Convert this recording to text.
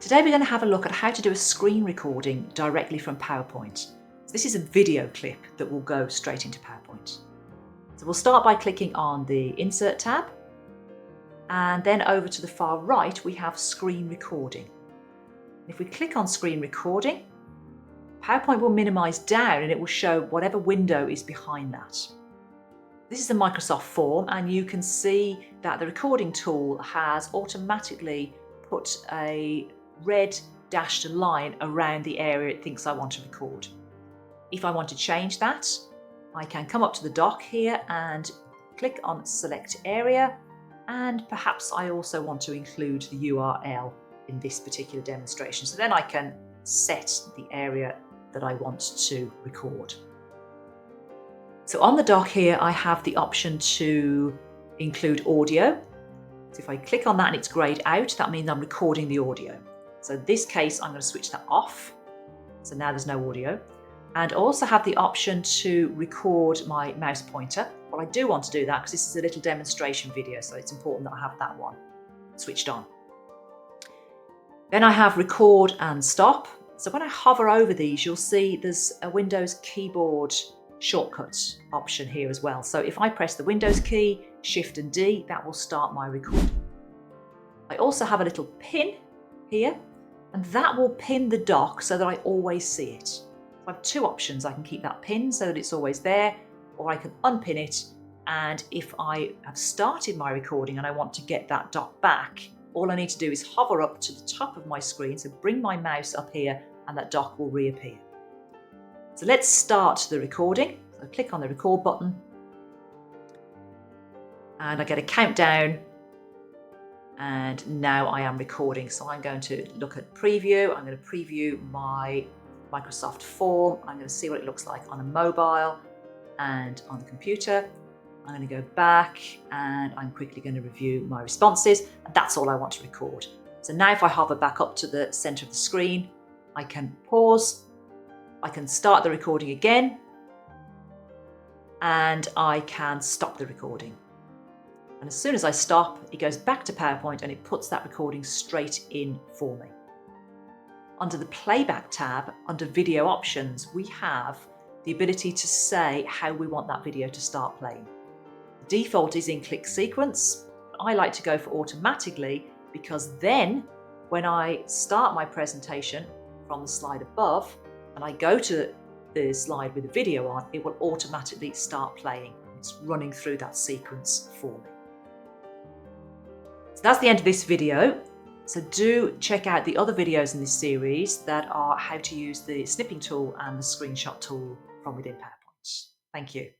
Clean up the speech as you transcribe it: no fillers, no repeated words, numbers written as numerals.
Today we're going to have a look at how to do a screen recording directly from PowerPoint. So this is a video clip that will go straight into PowerPoint. So we'll start by clicking on the Insert tab, and then over to the far right we have Screen Recording. If we click on Screen Recording, PowerPoint will minimise down and it will show whatever window is behind that. This is a Microsoft form, and you can see that the recording tool has automatically put a red dashed line around the area it thinks I want to record. If I want to change that, I can come up to the dock here and click on Select Area, and perhaps I also want to include the URL in this particular demonstration. So then I can set the area that I want to record. So on the dock here, I have the option to include audio. So if I click on that and it's grayed out, that means I'm recording the audio. So in this case, I'm going to switch that off. So now there's no audio. And also have the option to record my mouse pointer. Well, I do want to do that because this is a little demonstration video, so it's important that I have that one switched on. Then I have record and stop. So when I hover over these, you'll see there's a Windows keyboard shortcuts option here as well. So if I press the Windows key, Shift and D, that will start my recording. I also have a little pin here, and that will pin the dock so that I always see it. So I have two options. I can keep that pin so that it's always there, or I can unpin it, and if I have started my recording and I want to get that dock back, all I need to do is hover up to the top of my screen, so bring my mouse up here and that dock will reappear. So let's start the recording. So I click on the record button and I get a countdown, and now I am recording. So I'm going to look at preview. I'm going to preview my Microsoft form. I'm going to see what it looks like on a mobile and on the computer. I'm going to go back and I'm quickly going to review my responses, and that's all I want to record. So now if I hover back up to the center of the screen, I can pause, I can start the recording again, and I can stop the recording. And as soon as I stop, it goes back to PowerPoint and it puts that recording straight in for me. Under the Playback tab, under Video Options, we have the ability to say how we want that video to start playing. The default is in click sequence. I like to go for automatically, because then when I start my presentation from the slide above and I go to the slide with the video on, it will automatically start playing. It's running through that sequence for me. So that's the end of this video. So do check out the other videos in this series that are how to use the snipping tool and the screenshot tool from within PowerPoint. Thank you.